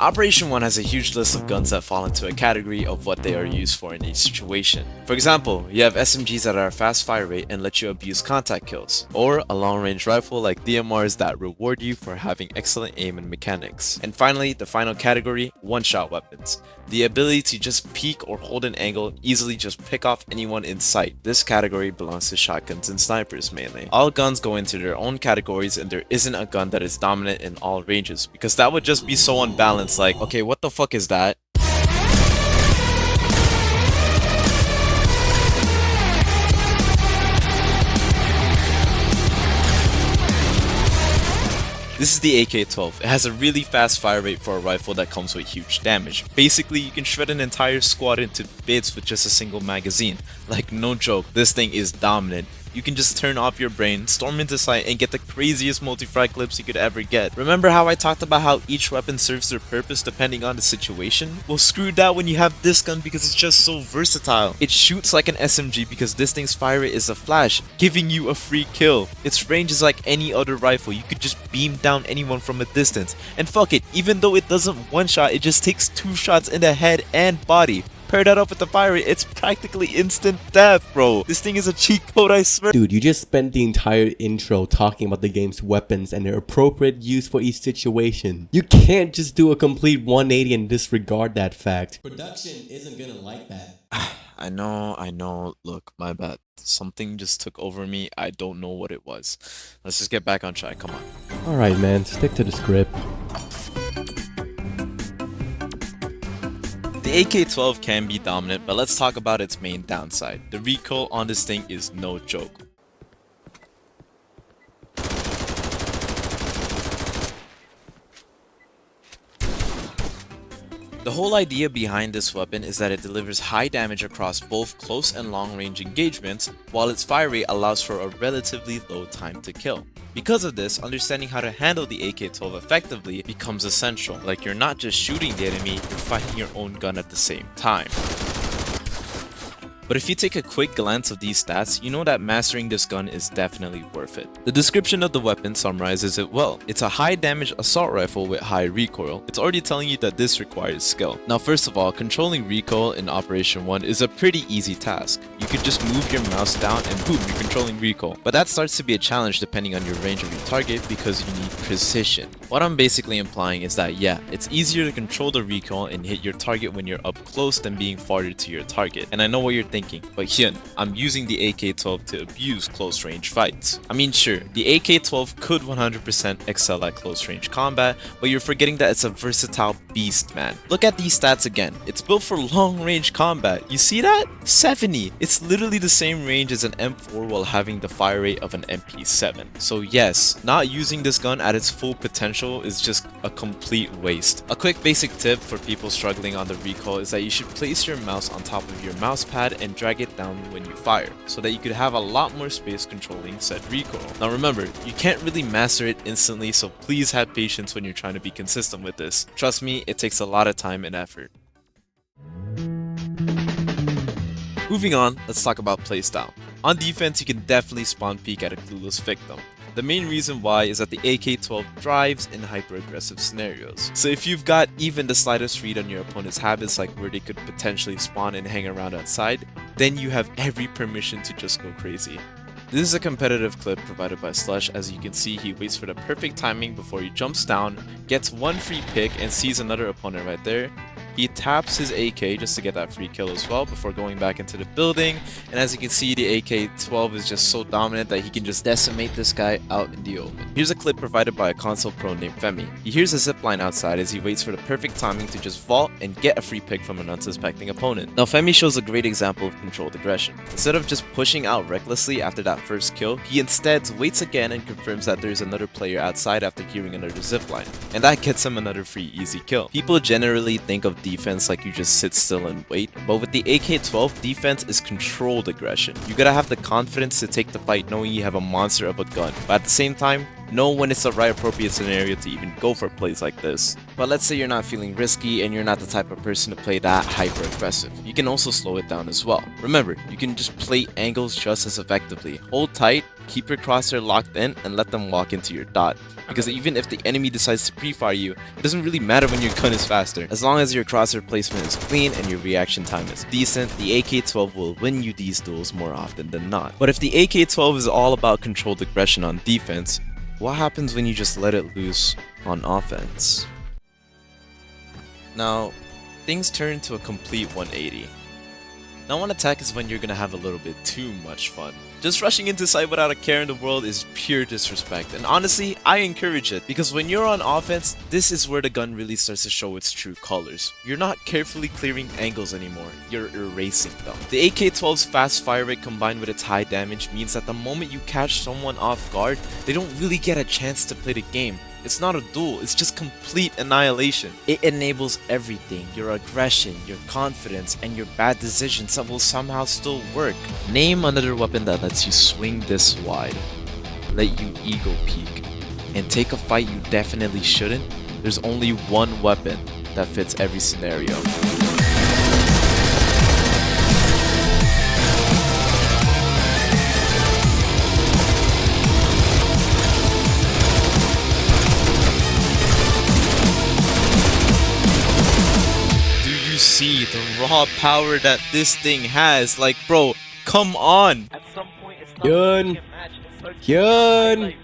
Operation 1 has a huge list of guns that fall into a category of what they are used for in each situation. For example, you have SMGs that are a fast fire rate and let you abuse contact kills, or a long range rifle like DMRs that reward you for having excellent aim and mechanics. And finally, the final category, one-shot weapons. The ability to just peek or hold an angle and easily just pick off anyone in sight. This category belongs to shotguns and snipers mainly. All guns go into their own categories and there isn't a gun that is dominant in all ranges, because that would just be so unbalanced. Like, okay, what the fuck is that? This is the AK-12. It has a really fast fire rate for a rifle that comes with huge damage. Basically, you can shred an entire squad into bits with just a single magazine. Like, no joke, this thing is dominant. You can just turn off your brain, storm into sight, and get the craziest multi-frag clips you could ever get. Remember how I talked about how each weapon serves their purpose depending on the situation? Well, screw that when you have this gun because it's just so versatile. It shoots like an SMG because this thing's fire rate is a flash, giving you a free kill. Its range is like any other rifle, you could just beam down anyone from a distance. And fuck it, even though it doesn't one-shot, it just takes 2 shots in the head and body. Pair that up with the fire rate, it's practically instant death, bro. This thing is a cheat code, I swear. Dude, you just spent the entire intro talking about the game's weapons and their appropriate use for each situation. You can't just do a complete 180 and disregard that fact. Production isn't gonna like that. I know. Look, my bad. Something just took over me. I don't know what it was. Let's just get back on track. Come on. Alright, man. Stick to the script. The AK-12 can be dominant, but let's talk about its main downside. The recoil on this thing is no joke. The whole idea behind this weapon is that it delivers high damage across both close and long range engagements, while its fire rate allows for a relatively low time to kill. Because of this, understanding how to handle the AK-12 effectively becomes essential. Like, you're not just shooting the enemy, you're fighting your own gun at the same time. But if you take a quick glance of these stats, you know that mastering this gun is definitely worth it. The description of the weapon summarizes it well. It's a high damage assault rifle with high recoil. It's already telling you that this requires skill. Now, first of all, controlling recoil in Operation 1 is a pretty easy task. You could just move your mouse down and boom, you're controlling recoil. But that starts to be a challenge depending on your range of your target because you need precision. What I'm basically implying is that yeah, it's easier to control the recoil and hit your target when you're up close than being farther to your target. And I know what you're thinking, but hyun, I'm using the AK-12 to abuse close range fights. I mean, sure, the AK-12 could 100% excel at close range combat, but you're forgetting that it's a versatile beast, man. Look at these stats again. It's built for long range combat. You see that? 70. It's literally the same range as an M4 while having the fire rate of an MP7. So yes, not using this gun at its full potential is just a complete waste. A quick basic tip for people struggling on the recoil is that you should place your mouse on top of your mouse pad and drag it down when you fire, so that you could have a lot more space controlling said recoil. Now remember, you can't really master it instantly, so please have patience when you're trying to be consistent with this. Trust me, it takes a lot of time and effort. Moving on, let's talk about playstyle. On defense, you can definitely spawn peek at a clueless victim. The main reason why is that the AK-12 thrives in hyper-aggressive scenarios. So if you've got even the slightest read on your opponent's habits, like where they could potentially spawn and hang around outside, then you have every permission to just go crazy. This is a competitive clip provided by Slush. As you can see, he waits for the perfect timing before he jumps down, gets one free pick, and sees another opponent right there. He taps his AK just to get that free kill as well before going back into the building, and as you can see, the AK-12 is just so dominant that he can just decimate this guy out in the open. Here's a clip provided by a console pro named Femmy. He hears a zipline outside as he waits for the perfect timing to just vault and get a free pick from an unsuspecting opponent. Now Femmy shows a great example of controlled aggression. Instead of just pushing out recklessly after that first kill, he instead waits again and confirms that there's another player outside after hearing another zipline, and that gets him another free easy kill. People generally think of defense like you just sit still and wait, but with the AK-12, defense is controlled aggression. You gotta have the confidence to take the fight knowing you have a monster of a gun, but at the same time, know when it's the right appropriate scenario to even go for plays like this. But let's say you're not feeling risky and you're not the type of person to play that hyper aggressive. You can also slow it down as well. Remember, you can just play angles just as effectively. Hold tight, Keep your crosshair locked in and let them walk into your dot. Because even if the enemy decides to pre-fire you, it doesn't really matter when your gun is faster. As long as your crosshair placement is clean and your reaction time is decent, the AK-12 will win you these duels more often than not. But if the AK-12 is all about controlled aggression on defense, what happens when you just let it loose on offense? Now, things turn to a complete 180. Now on attack is when you're gonna have a little bit too much fun. Just rushing into sight without a care in the world is pure disrespect, and honestly, I encourage it, because when you're on offense, this is where the gun really starts to show its true colors. You're not carefully clearing angles anymore, you're erasing them. The AK-12's fast fire rate combined with its high damage means that the moment you catch someone off guard, they don't really get a chance to play the game. It's not a duel, it's just complete annihilation. It enables everything, your aggression, your confidence, and your bad decisions that will somehow still work. Name another weapon that lets you swing this wide, let you ego peek, and take a fight you definitely shouldn't. There's only one weapon that fits every scenario. See the raw power that this thing has. Like, bro, come on. Yun! Yun!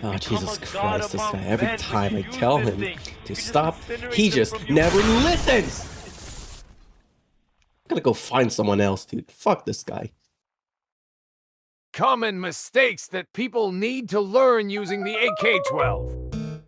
Oh, Jesus Christ, this guy. Every time I tell him to stop, he just never listens! I'm gonna go find someone else, dude. Fuck this guy. Common mistakes that people need to learn using the AK-12.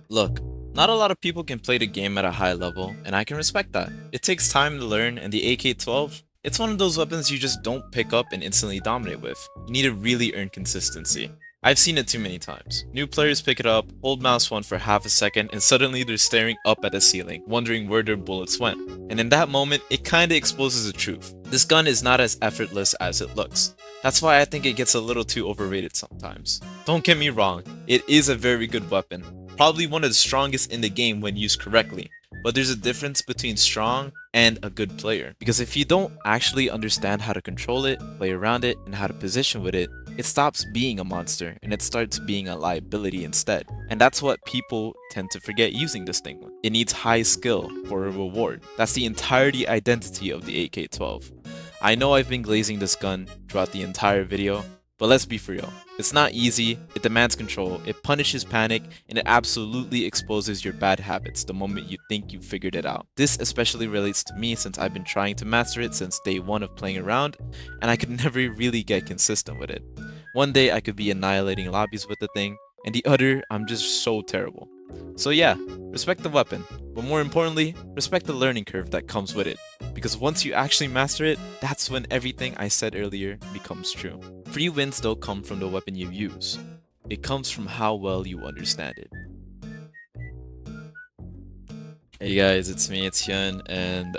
Look, not a lot of people can play the game at a high level, and I can respect that. It takes time to learn, and the AK-12, it's one of those weapons you just don't pick up and instantly dominate with. You need to really earn consistency. I've seen it too many times. New players pick it up, hold mouse 1 for half a second, and suddenly they're staring up at the ceiling, wondering where their bullets went. And in that moment, it kinda exposes the truth. This gun is not as effortless as it looks. That's why I think it gets a little too overrated sometimes. Don't get me wrong, it is a very good weapon. Probably one of the strongest in the game when used correctly. But there's a difference between strong and a good player. Because if you don't actually understand how to control it, play around it, and how to position with it, it stops being a monster and it starts being a liability instead. And that's what people tend to forget using this thing. It needs high skill for a reward. That's the entirety identity of the AK-12. I know I've been glazing this gun throughout the entire video, but let's be for real. It's not easy, it demands control, it punishes panic, and it absolutely exposes your bad habits the moment you think you figured it out. This especially relates to me since I've been trying to master it since day 1 of playing around, and I could never really get consistent with it. One day I could be annihilating lobbies with the thing, and the other I'm just so terrible. So yeah, respect the weapon, but more importantly, respect the learning curve that comes with it. Because once you actually master it, that's when everything I said earlier becomes true. Free wins don't come from the weapon you use. It comes from how well you understand it. Hey guys, it's me, it's Hyun, and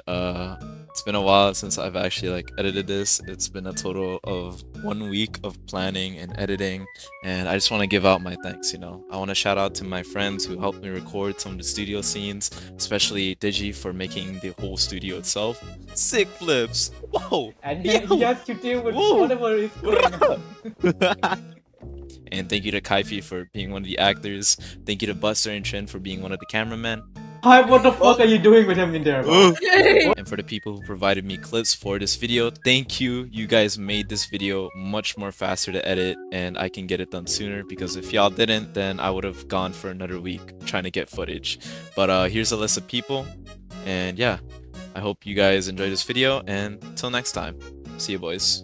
it's been a while since I've actually edited this. It's been a total of 1 week of planning and editing, and I just want to give out my thanks, I want to shout out to my friends who helped me record some of the studio scenes, especially Digi for making the whole studio itself. Sick flips! Whoa! And he has to deal with whatever is going on. And thank you to Kaifi for being one of the actors. Thank you to Buster and Trin for being one of the cameramen. Hi, what the fuck are you doing with him in there? And for the people who provided me clips for this video, thank you. You guys made this video much more faster to edit, and I can get it done sooner, because if y'all didn't, then I would have gone for another week trying to get footage. But here's a list of people, and yeah, I hope you guys enjoyed this video, and till next time, see you boys.